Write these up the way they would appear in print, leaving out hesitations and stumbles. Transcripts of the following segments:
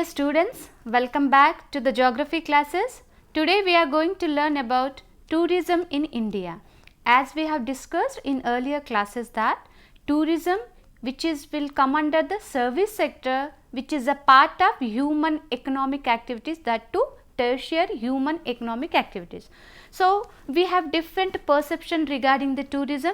Dear students, welcome back to the geography classes. Today we are going to learn about tourism in India. As we have discussed in earlier classes that tourism will come under the service sector, which is a part of human economic activities, that too tertiary human economic activities. So we have different perception regarding the tourism,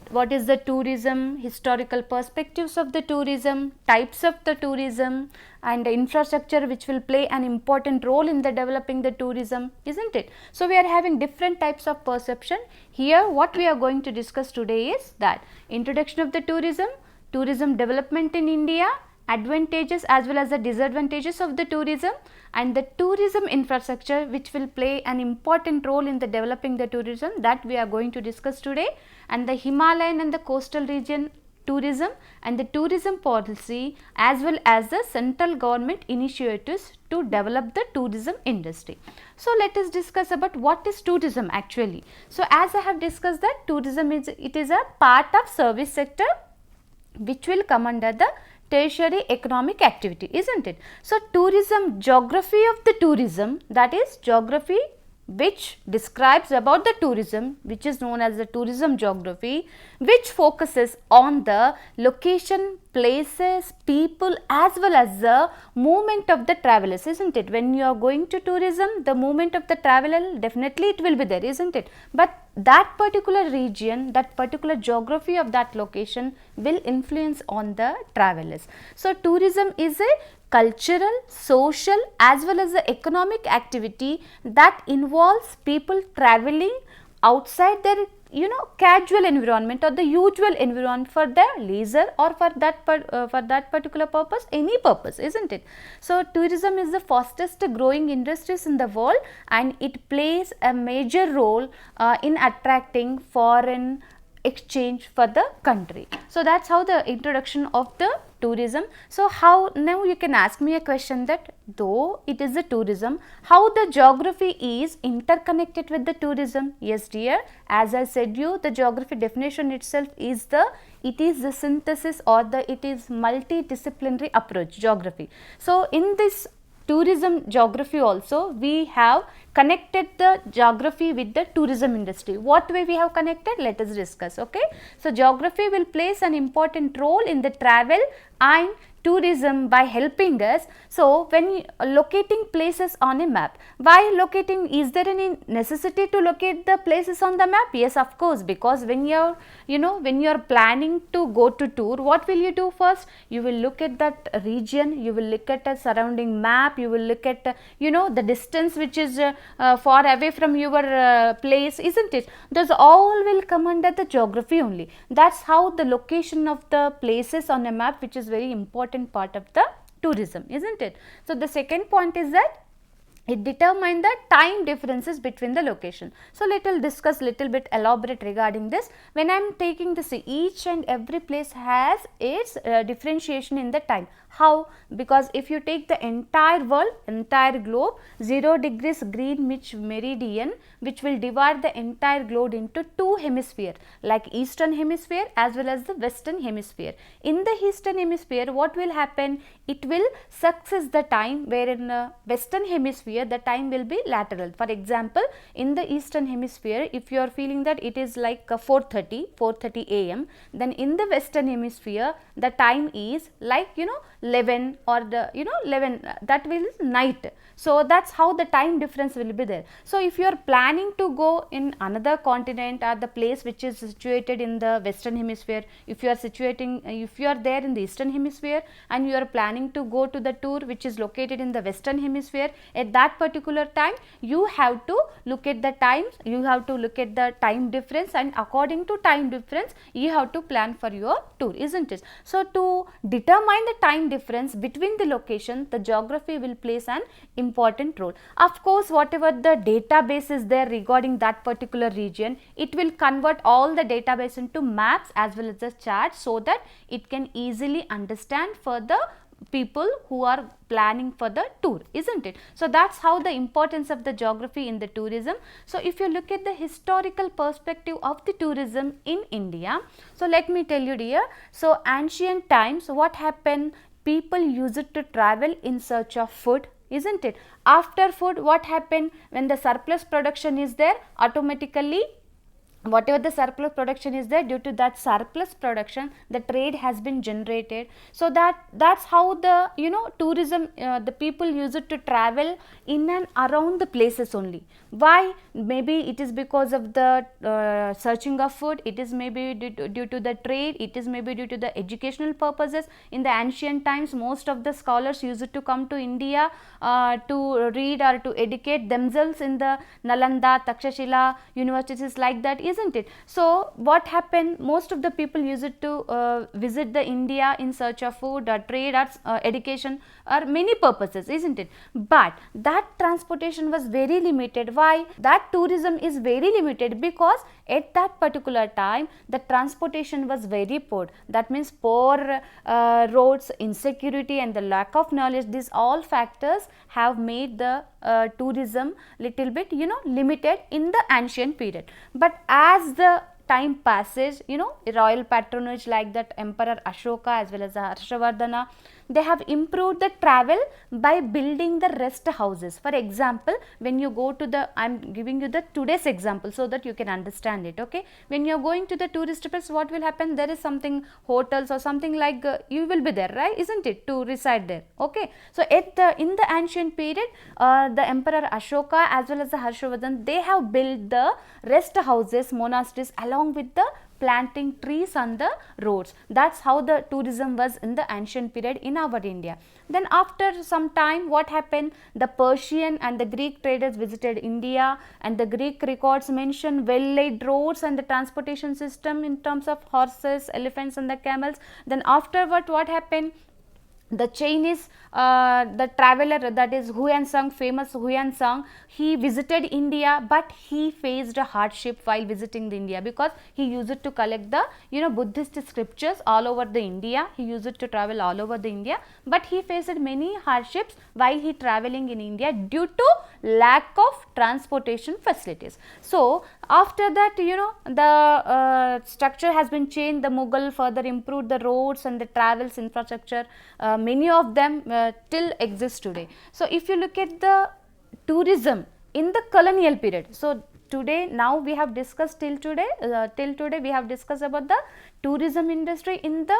what is the tourism, historical perspectives of the tourism, types of the tourism, and the infrastructure which will play an important role in the developing the tourism, isn't it? So we are having different types of perception. Here what we are going to discuss today is that introduction of the tourism, tourism development in India, advantages as well as the disadvantages of the tourism, and the tourism infrastructure which will play an important role in the developing the tourism, that we are going to discuss today, and the Himalayan and the coastal region tourism and the tourism policy as well as the central government initiatives to develop the tourism industry. So let us discuss about what is tourism actually. So as I have discussed that tourism is a part of service sector which will come under the tertiary economic activity, isn't it? So tourism, geography of the tourism, that is geography which describes about the tourism, which is known as the tourism geography, which focuses on the location, places, people as well as the movement of the travelers, isn't it? When you are going to tourism, the movement of the traveler, definitely it will be there, isn't it? But that particular region, that particular geography of that location will influence on the travelers. So tourism is a cultural, social as well as the economic activity that involves people traveling outside their casual environment or the usual environment for their leisure or for that particular purpose, any purpose, isn't it? So tourism is the fastest growing industries in the world and it plays a major role in attracting foreign exchange for the country. So that's how the introduction of the tourism. So how, now you can ask me a question that though it is a tourism, how the geography is interconnected with the tourism? Yes dear, as I said you, the geography definition itself is it is the synthesis or it is multidisciplinary approach, geography. So in this tourism geography also we have connected the geography with the tourism industry. What way we have connected? Let us discuss. Okay. So geography will place an important role in the travel and tourism by helping us. So when locating places on a map, why locating, is there any necessity to locate the places on the map? Yes, of course, because when you're when you're planning to go to tour, what will you do first? You will look at that region, you will look at a surrounding map, you will look at the distance which is far away from your place, isn't it? Those all will come under the geography only. That's how the location of the places on a map, which is very important part of the tourism, isn't it? So the second point is that it determines the time differences between the location. So let us discuss little bit elaborate regarding this. When I am taking this, each and every place has its differentiation in the time. How? Because if you take the entire world, entire globe, 0 degrees Greenwich meridian, which will divide the entire globe into two hemispheres, like eastern hemisphere as well as the western hemisphere. In the eastern hemisphere, what will happen? It will success the time, where in western hemisphere the time will be lateral. For example, in the eastern hemisphere, if you are feeling that it is like 4:30 am, then in the western hemisphere the time is like 11 or the 11, that will night. So that's how the time difference will be there. So if you are planning to go in another continent or the place which is situated in the western hemisphere, if you are there in the eastern hemisphere and you are planning to go to the tour which is located in the western hemisphere, at that particular time you have to look at the times, you have to look at the time difference, and according to time difference you have to plan for your tour, isn't it? So to determine the time difference between the location, the geography will place an important role. Of course, whatever the database is there regarding that particular region, it will convert all the database into maps as well as the charts, so that it can easily understand for the people who are planning for the tour, isn't it? So that's how the importance of the geography in the tourism. So if you look at the historical perspective of the tourism in India, so let me tell you dear, so ancient times, what happened? people used to travel in search of food, isn't it? After food, what happened? When the surplus production is there, automatically whatever the surplus production is there, due to that surplus production the trade has been generated. So that's how the tourism, the people use it to travel in and around the places only. Why? Maybe it is because of the searching of food, it is maybe due to the trade, it is maybe due to the educational purposes. In the ancient times, most of the scholars used to come to India to read or to educate themselves in the Nalanda, Takshashila universities like that, isn't it? So what happened? Most of the people used to visit the India in search of food or trade or education or many purposes, isn't it? But that transportation was very limited. Why? That tourism is very limited because at that particular time the transportation was very poor. That means poor roads, insecurity and the lack of knowledge, these all factors have made the tourism little bit limited in the ancient period. But as the time passes, royal patronage like that Emperor Ashoka as well as Harshavardhana, they have improved the travel by building the rest houses. For example, when you go to the, I am giving you the today's example so that you can understand it, okay. When you are going to the tourist place, what will happen? There is something hotels or something like you will be there, right, isn't it, to reside there, okay. So in the ancient period, the Emperor Ashoka as well as the Harshavardhan, they have built the rest houses, monasteries along with the planting trees on the roads. That's how the tourism was in the ancient period in our India. Then after some time, what happened? The Persian and the Greek traders visited India, and the Greek records mention well laid roads and the transportation system in terms of horses, elephants and the camels. Then afterward, what happened? The Chinese, the traveler, that is Huansang, famous Huansang, he visited India, but he faced a hardship while visiting the India because he used to collect the Buddhist scriptures all over the India. He used to travel all over the India, but he faced many hardships while he traveling in India due to lack of transportation facilities. So after that, the structure has been changed. The Mughal further improved the roads and the travels infrastructure. Many of them still exist today. So if you look at the tourism in the colonial period, so today, now we have discussed till today we have discussed about the tourism industry in the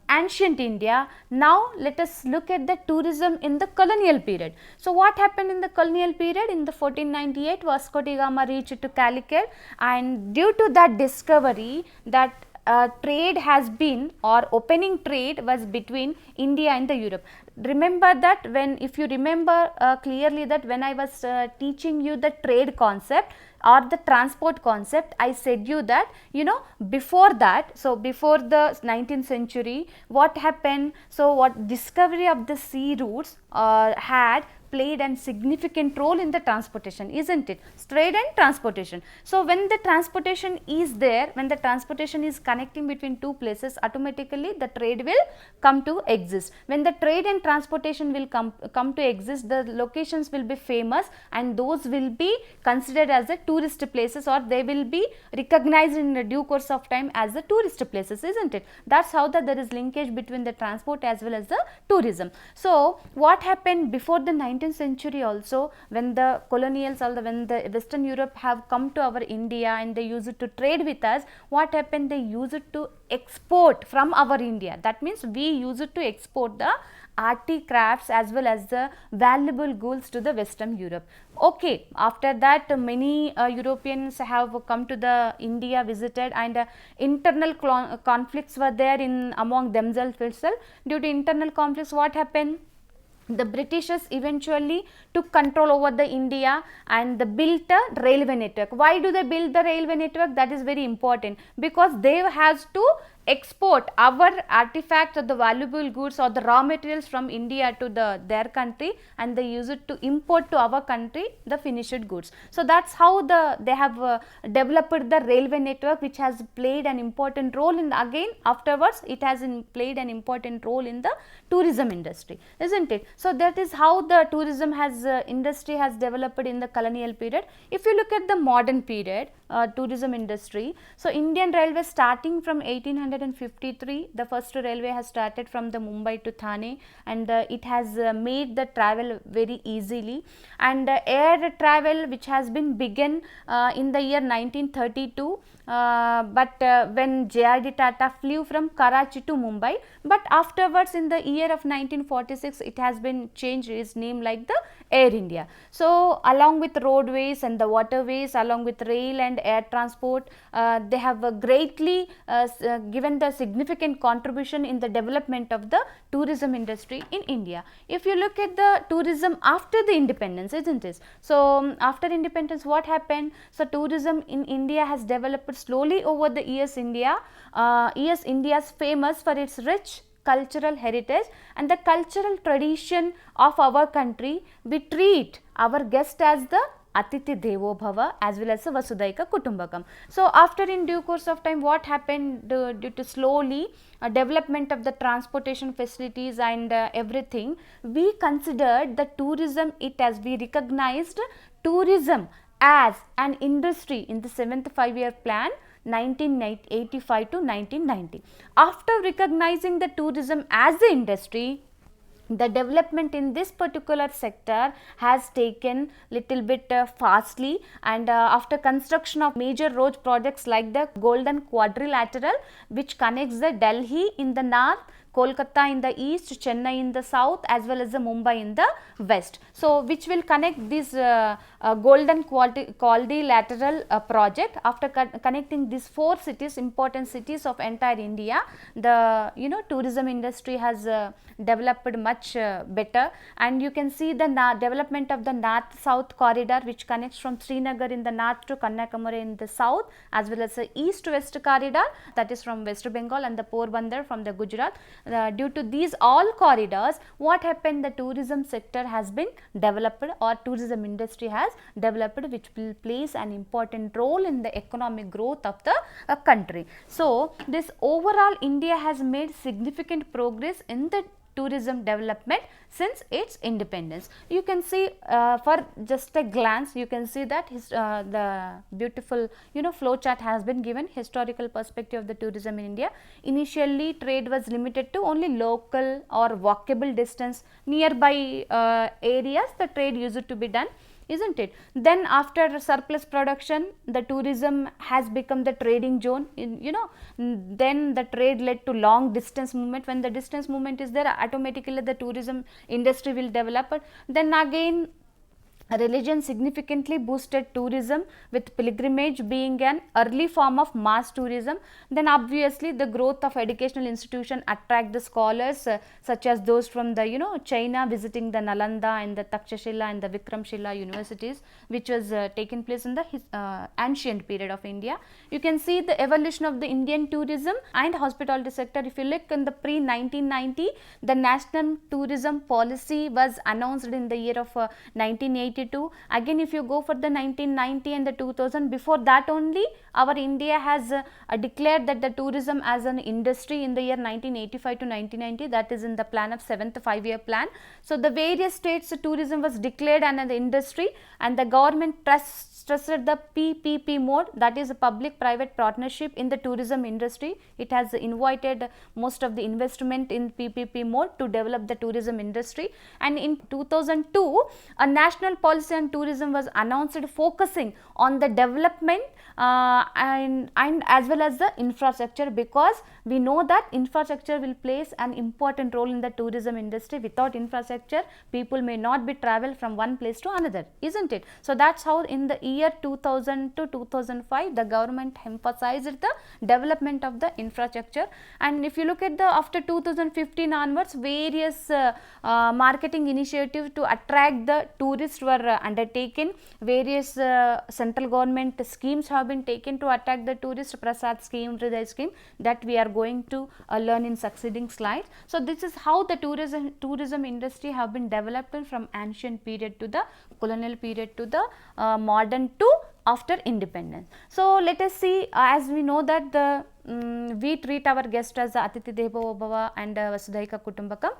ancient India. Now let us look at the tourism in the colonial period. So what happened in the colonial period? In the 1498, Vasco da Gama reached to Calicut, and due to that discovery, that trade has been, or opening trade was between India and the Europe. Remember that if you remember clearly, that when I was teaching you the trade concept or the transport concept, I said you that before that, so before the 19th century, what happened? So what discovery of the sea routes had played a significant role in the transportation, isn't it? Trade and transportation. So when the transportation is there, when the transportation is connecting between two places, automatically the trade will come to exist. When the trade and transportation will come to exist, the locations will be famous, and those will be considered as the tourist places, or they will be recognized in the due course of time as the tourist places, isn't it? That's how there is linkage between the transport as well as the tourism. So what happened before the 19th century also, when the colonials, or when the Western Europe have come to our India and they used to trade with us, what happened? They used to export from our India. That means we used to export the articrafts as well as the valuable goods to the Western Europe. Okay, after that many Europeans have come to the India, visited, and internal conflicts were there in among themselves itself. Due to internal conflicts, what happened? The Britishers eventually took control over the India and they built a railway network. Why do they build the railway network? That is very important, because they has to export our artifacts or the valuable goods or the raw materials from India to their country, and they use it to import to our country the finished goods. So that's how they have developed the railway network, which has played an important role in again afterwards it has played an important role in the tourism industry, isn't it? So that is how the tourism has industry has developed in the colonial period. If you look at the modern period tourism industry, so Indian Railways starting from 1800 1953, the first railway has started from the Mumbai to Thane, and it has made the travel very easily. And air travel, which has been begun in the year 1932, but when JRD Tata flew from Karachi to Mumbai, but afterwards in the year of 1946 it has been changed its name like the Air India. So along with roadways and the waterways, along with rail and air transport, they have greatly given the significant contribution in the development of the tourism industry in India. If you look at the tourism after the independence, isn't it? So after independence, what happened? So tourism in India has developed slowly over the years. India is famous for its rich cultural heritage and the cultural tradition of our country. We treat our guest as the Atiti Devo Bhava as well as the Vasudhaika Kutumbakam. So after, in due course of time, what happened due to slowly development of the transportation facilities and everything, we considered the tourism, we recognized tourism as an industry in the 7th 5-year plan 1985 to 1990. After recognizing the tourism as the industry, the development in this particular sector has taken little bit fastly, and after construction of major road projects like the Golden Quadrilateral, which connects the Delhi in the north, Kolkata in the east, Chennai in the south, as well as the Mumbai in the west. So which will connect this Golden Quadrilateral project. After connecting these 4 cities, important cities of entire India, the tourism industry has developed much better. And you can see the development of the north-south corridor, which connects from Srinagar in the north to Kanyakumari in the south, as well as the east-west corridor, that is from West Bengal, and the Porbandar from the Gujarat. Due to these all corridors, what happened? The tourism sector has been developed, or tourism industry has developed, which will plays an important role in the economic growth of the country. So this overall, India has made significant progress in the tourism development since its independence. You can see for just a glance, you can see that the beautiful flow chart has been given, historical perspective of the tourism in India. Initially, trade was limited to only local or walkable distance nearby areas. The trade used to be done, isn't it? Then after surplus production, the tourism has become the trading zone. Then the trade led to long distance movement. When the distance movement is there, automatically the tourism industry will develop. Then again, religion significantly boosted tourism, with pilgrimage being an early form of mass tourism. Then obviously the growth of educational institution attract the scholars such as those from the China visiting the Nalanda and the Takshashila and the Vikramshila universities, which was taken place in the ancient period of India. You can see the evolution of the Indian tourism and hospitality sector. If you look in the pre-1990, the national tourism policy was announced in the year of 1980. Again, if you go for the 1990 and the 2000, before that only our India has declared that the tourism as an industry in the year 1985 to 1990, that is in the plan of 7th 5-year plan. So the various states tourism was declared an industry, and the government stressed the PPP mode, that is a public private partnership in the tourism industry. It has invited most of the investment in PPP mode to develop the tourism industry. And in 2002, a national policy on tourism was announced, focusing on the development and as well as the infrastructure, because we know that infrastructure will plays an important role in the tourism industry. Without infrastructure, people may not be travel from one place to another, isn't it? So that's how in the year 2000 to 2005 the government emphasized the development of the infrastructure. And if you look at the after 2015 onwards, various marketing initiatives to attract the tourists were undertaken. Various central government schemes have been taken to attract the tourist, Prasad scheme, Hriday scheme, that we are going to learn in succeeding slides. So this is how the tourism industry have been developed from ancient period to the colonial period to the modern to after independence. So let us see, as we know that the we treat our guest as the Atiti Devo Bhava and Vasudhaika Kutumbakam.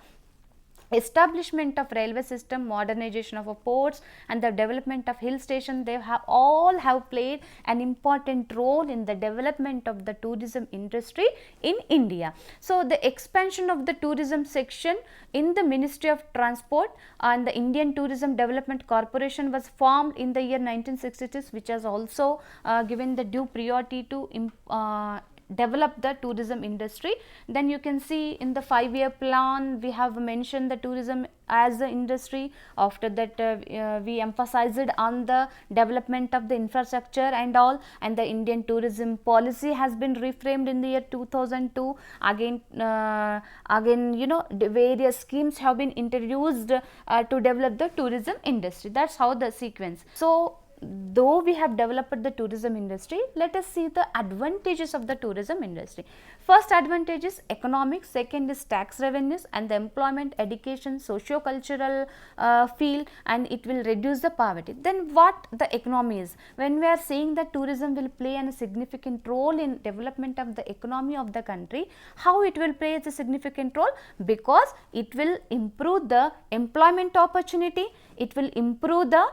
establishment of railway system, modernization of ports, and the development of hill station, they have all have played an important role in the development of the tourism industry in India. So the expansion of the tourism section in the Ministry of Transport and the Indian Tourism Development Corporation was formed in the year 1966, which has also given the due priority to develop the tourism industry. Then you can see in the 5-year plan we have mentioned the tourism as the industry. After that we emphasized on the development of the infrastructure and all, and the Indian tourism policy has been reframed in the year 2002. Again the various schemes have been introduced to develop the tourism industry. That's how the sequence. So though we have developed the tourism industry, let us see the advantages of the tourism industry. First advantage is economic, second is tax revenues and the employment, education, socio-cultural field, and it will reduce the poverty. Then what the economy is? When we are saying that tourism will play a significant role in development of the economy of the country, how it will play a significant role? Because it will improve the employment opportunity, it will improve the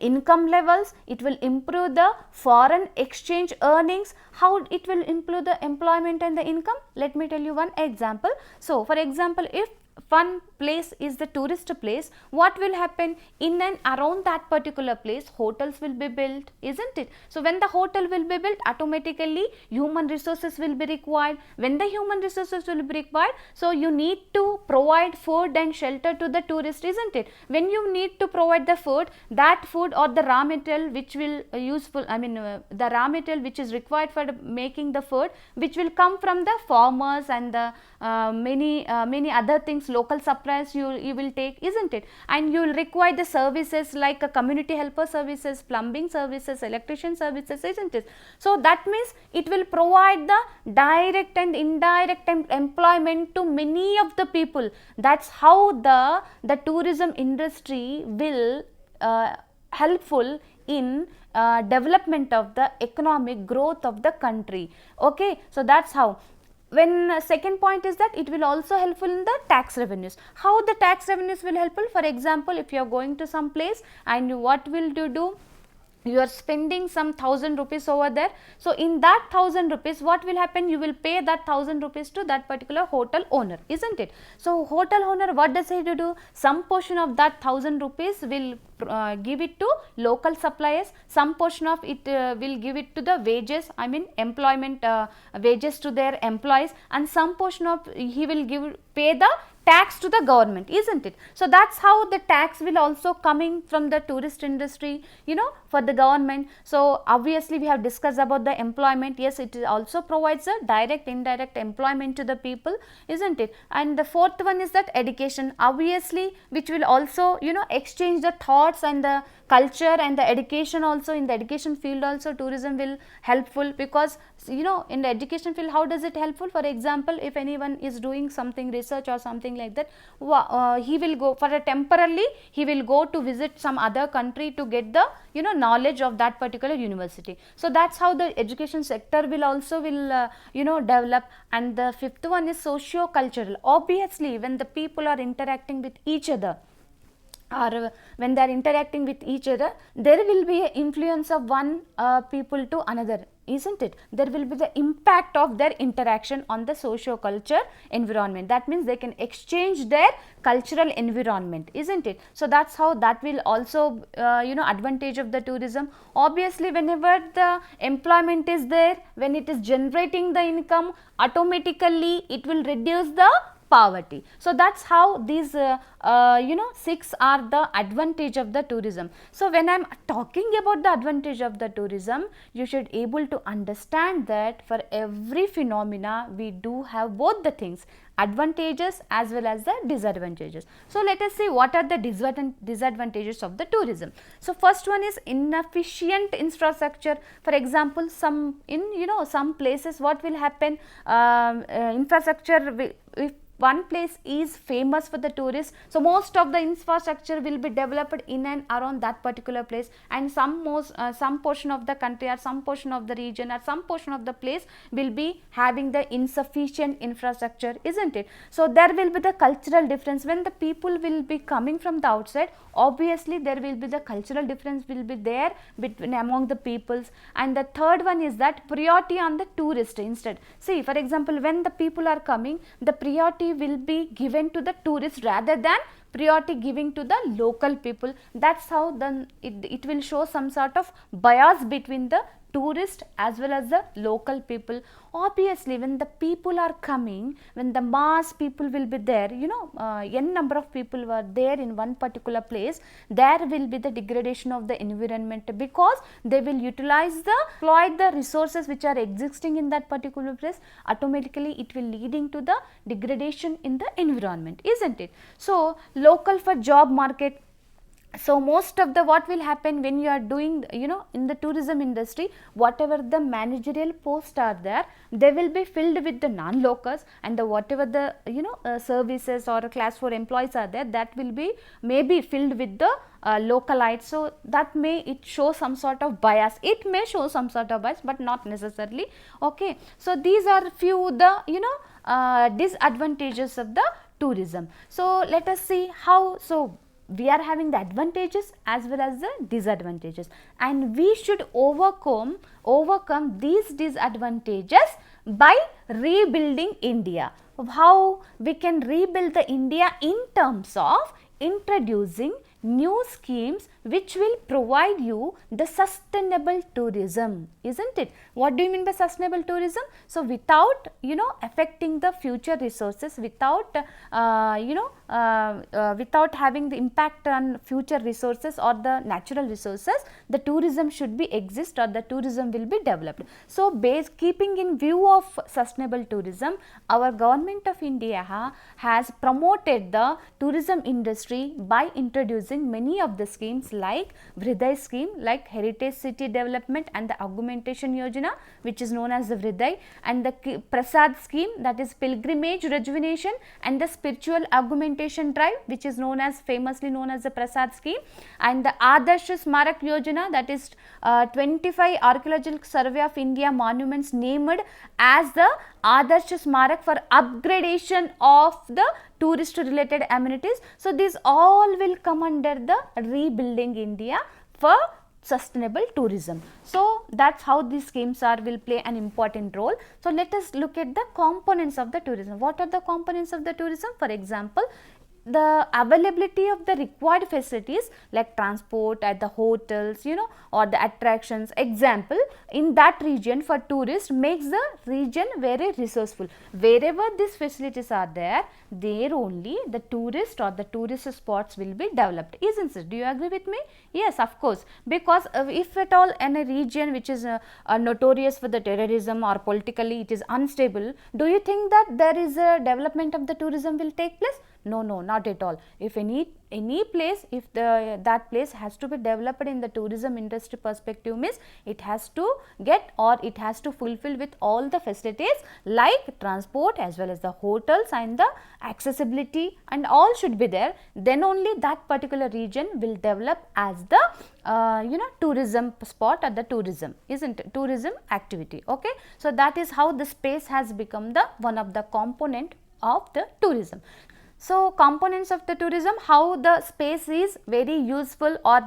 income levels, it will improve the foreign exchange earnings. How it will improve the employment and the income? Let me tell you one example. So for example, if one place is the tourist place, what will happen? In and around that particular place, hotels will be built, isn't it? So when the hotel will be built, automatically human resources will be required. When the human resources will be required, so you need to provide food and shelter to the tourist, isn't it? When you need to provide the food, that food or the raw material which will useful, the raw material which is required for making the food, which will come from the farmers and the many other things, local suppliers you will take, isn't it? And you will require the services like a community helper services, plumbing services, electrician services, isn't it? So that means it will provide the direct and indirect employment to many of the people. That's how the tourism industry will helpful in development of the economic growth of the country. Okay, so that's how. When second point is that it will also helpful in the tax revenues. How the tax revenues will helpful? For example, if you are going to some place and what will you do? You are spending some 1000 rupees over there. So in that 1000 rupees, what will happen? You will pay that 1000 rupees to that particular hotel owner, isn't it? So hotel owner, what does he do? Some portion of that 1000 rupees will give it to local suppliers, some portion of it will give it to the wages, employment wages to their employees, and some portion of he will pay the tax to the government, isn't it? So that's how the tax will also coming from the tourist industry, for the government. So obviously we have discussed about the employment. Yes, it also provides a direct indirect employment to the people, isn't it? And the fourth one is that education, obviously, which will also exchange the thoughts and the culture and the education. Also in the education field also tourism will helpful, because in the education field, how does it helpful? For example, if anyone is doing something research or something like that, he will go for a temporarily, he will go to visit some other country to get the knowledge of that particular university. So that's how the education sector will also develop. And the fifth one is socio-cultural. Obviously when the people are interacting with each other, or when they are interacting with each other, there will be an influence of one people to another, isn't it? There will be the impact of their interaction on the socio-culture environment. That means they can exchange their cultural environment, isn't it? So that's how that will also advantage of the tourism. Obviously whenever the employment is there, when it is generating the income, automatically it will reduce the poverty. So that's how these 6 are the advantage of the tourism. So when I am talking about the advantage of the tourism, you should able to understand that for every phenomena we do have both the things, advantages as well as the disadvantages. So let us see what are the disadvantages of the tourism. So first one is inefficient infrastructure. For example, some places what will happen, infrastructure will, if one place is famous for the tourists, so most of the infrastructure will be developed in and around that particular place, and some portion of the country or some portion of the region or some portion of the place will be having the insufficient infrastructure, isn't it? So there will be the cultural difference. When the people will be coming from the outside, obviously there will be the cultural difference will be there between among the peoples. And the third one is that priority on the tourist instead. See, for example, when the people are coming, the priority will be given to the tourist rather than priority giving to the local people. That's how then it will show some sort of bias between the tourist as well as the local people. Obviously, when the people are coming, when the mass people will be there, n number of people were there in one particular place, there will be the degradation of the environment, because they will exploit the resources which are existing in that particular place. Automatically it will leading to the degradation in the environment, isn't it? So local for job market. So most of the what will happen when you are doing, in the tourism industry, whatever the managerial posts are there, they will be filled with the non-locals, and the whatever the services or class 4 employees are there, that will be maybe filled with the localites. So that may it show some sort of bias. It may show some sort of bias, but not necessarily. Okay. So these are few the disadvantages of the tourism. So let us see how. So we are having the advantages as well as the disadvantages, and we should overcome these disadvantages by rebuilding India. How we can rebuild the India? In terms of introducing new schemes which will provide you the sustainable tourism, isn't it? What do you mean by sustainable tourism? So without affecting the future resources, without without having the impact on future resources or the natural resources, the tourism should be exist, or the tourism will be developed. So keeping in view of sustainable tourism, our government of India has promoted the tourism industry by introducing many of the schemes like BRAOU scheme, like Heritage City Development and the Augmentation Yojana, which is known as the BRAOU, and the Prasad scheme, that is Pilgrimage Rejuvenation and the Spiritual Augmentation Drive, which is famously known as the Prasad scheme, and the Adarsh Smarak Yojana, that is 25 Archaeological Survey of India monuments named as the Adarsh Smarak for upgradation of the tourist related amenities. So these all will come under the rebuilding India for sustainable tourism. So that's how these schemes will play an important role. So let us look at the components of the tourism. What are the components of the tourism? For example, the availability of the required facilities like transport at the hotels, or the attractions. Example, in that region for tourists makes the region very resourceful. Wherever these facilities are there only the tourist or the tourist spots will be developed, isn't it? Do you agree with me? Yes, of course, because if at all in a region which is notorious for the terrorism or politically it is unstable, do you think that there is a development of the tourism will take place? No, not at all. If any place, if that place has to be developed in the tourism industry perspective, means it has to get, or it has to fulfill with all the facilities like transport as well as the hotels and the accessibility, and all should be there. Then only that particular region will develop as the tourism spot or the tourism, isn't it? Tourism activity. Okay. So that is how the space has become the one of the component of the tourism. So components of the tourism, how the space is very useful, or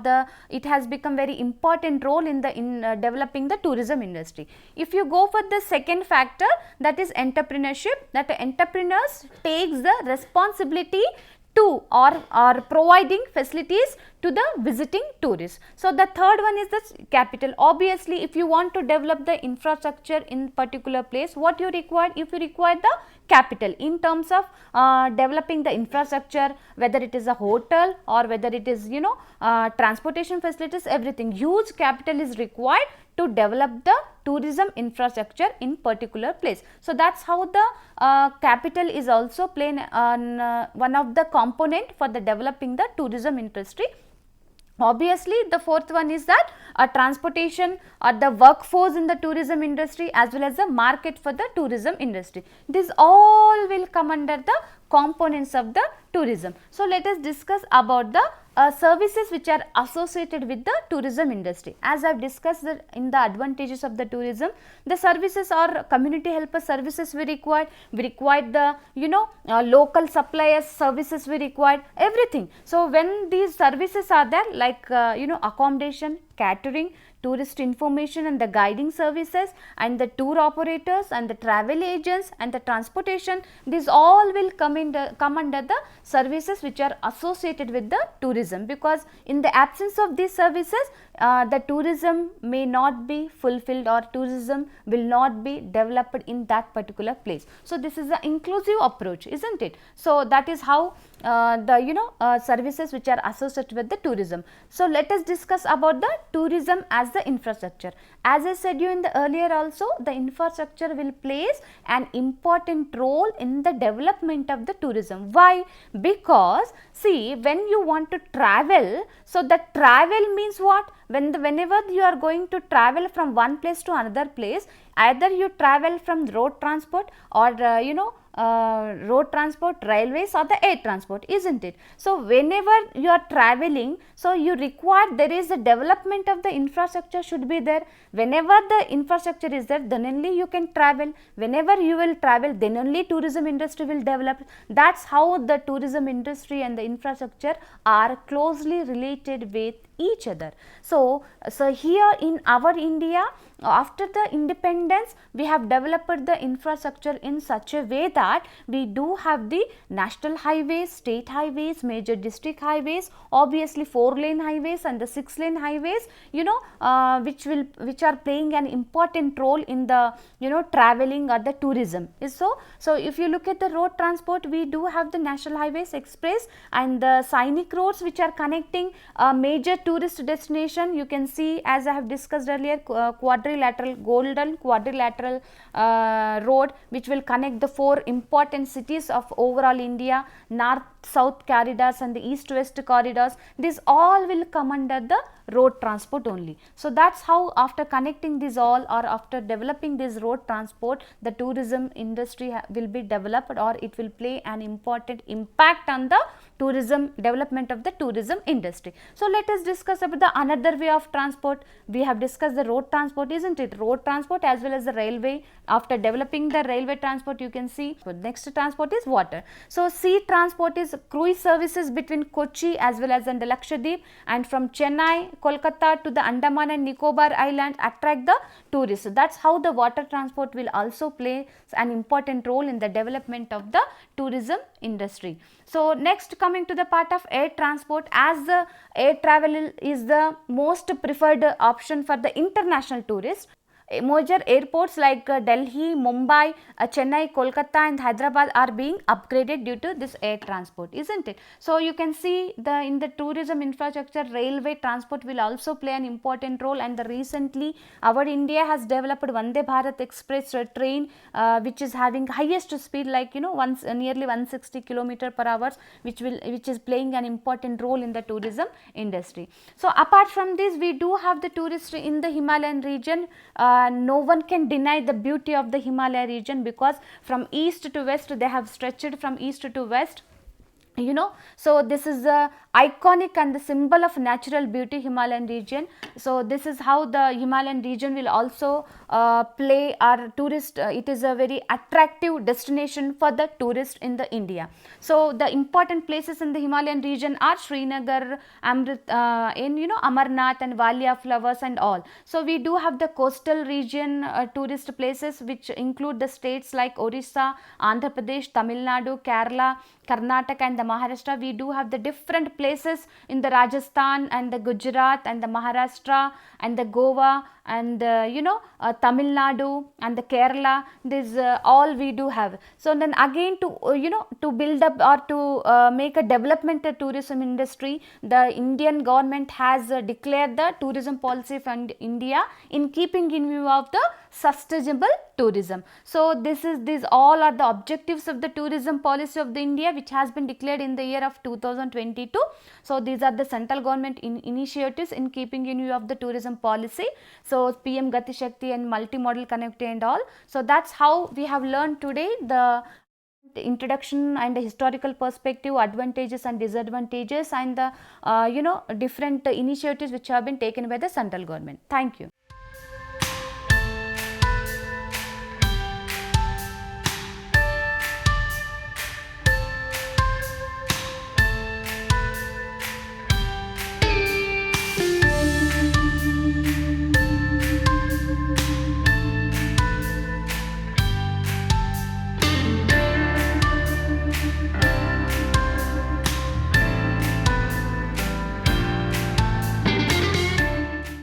it has become very important role in developing the tourism industry. If you go for the second factor, that is entrepreneurship, that the entrepreneurs takes the responsibility to or providing facilities to the visiting tourists. So the third one is the capital. Obviously, if you want to develop the infrastructure in particular place, what you require? If you require the capital in terms of developing the infrastructure, whether it is a hotel or whether it is transportation facilities, everything, huge capital is required to develop the tourism infrastructure in particular place. So that's how the capital is also playing one of the component for the developing the tourism industry. Obviously, the fourth one is that transportation or the workforce in the tourism industry as well as the market for the tourism industry. This all will come under the components of the tourism. So, let us discuss about the services which are associated with the tourism industry. As I have discussed in the advantages of the tourism, the services or community helper services we required the local suppliers services we required, everything. So, when these services are there, like accommodation, catering, tourist information and the guiding services, and the tour operators and the travel agents and the transportation, these all will come under the services which are associated with the tourism, because in the absence of these services the tourism may not be fulfilled or tourism will not be developed in that particular place. So, this is the inclusive approach, isn't it? So, that is how the services which are associated with the tourism. So, let us discuss about the tourism as the infrastructure. As I said you in the earlier also, the infrastructure will plays an important role in the development of the tourism. Why? Because see, when you want to travel, so the travel means what? Whenever you are going to travel from one place to another place, either you travel from road transport or road transport, railways or the air transport, isn't it? So, whenever you are traveling, so you require there is a development of the infrastructure should be there. Whenever the infrastructure is there, then only you can travel. Whenever you will travel, then only tourism industry will develop. That's how the tourism industry and the infrastructure are closely related with each other. So, here in our India, after the independence, we have developed the infrastructure in such a way that we do have the national highways, state highways, major district highways, obviously 4-lane highways and the 6-lane highways, which are playing an important role in the traveling or the tourism. So if you look at the road transport, we do have the national highways, express and the scenic roads which are connecting major tourist destination. You can see, as I have discussed earlier, golden quadrilateral road which will connect the 4 important cities of overall India, north south corridors and the east west corridors. These all will come under the road transport only. So, that is how after connecting these all or after developing this road transport, the tourism industry will be developed, or it will play an important impact on the tourism development of the tourism industry. So, let us discuss about the another way of transport. We have discussed the road transport, isn't it? Road transport as well as the railway. After developing the railway transport, you can see next transport is water. So, sea transport is cruise services between Kochi as well as the Lakshadweep, and from Chennai, Kolkata to the Andaman and Nicobar Islands attract the tourists. So, that is how the water transport will also play an important role in the development of the tourism industry. So, next coming to the part of air transport, as the air travel is the most preferred option for the international tourists. Major airports like Delhi, Mumbai, Chennai, Kolkata and Hyderabad are being upgraded due to this air transport, isn't it? So, you can see in the tourism infrastructure, railway transport will also play an important role, and recently our India has developed Vande Bharat Express train which is having highest speed, like nearly 160 km per hour, which is playing an important role in the tourism industry. So, apart from this, we do have the tourists in the Himalayan region. No one can deny the beauty of the Himalaya region, because from east to west they have stretched from east to west. So this is the iconic and the symbol of natural beauty, Himalayan region. So this is how the Himalayan region will also play our tourist. It is a very attractive destination for the tourist in the India. So the important places in the Himalayan region are Srinagar, Amarnath and Valia flowers and all. So we do have the coastal region tourist places, which include the states like Orissa, Andhra Pradesh, Tamil Nadu, Kerala, Karnataka and the Maharashtra. We do have the different places in the Rajasthan and the Gujarat and the Maharashtra and the Goa and Tamil Nadu and the Kerala. This all we do have. So then again, to build up or to make a development of tourism industry, the Indian government has declared the tourism policy for India in keeping in view of the sustainable tourism. So these all are the objectives of the tourism policy of the India, which has been declared in the year of 2022. So these are the central government initiatives in keeping in view of the tourism policy. So PM Gati Shakti and multimodal connectivity and all. So that's how we have learned today the introduction and the historical perspective, advantages and disadvantages, and the different initiatives which have been taken by the central government. Thank you.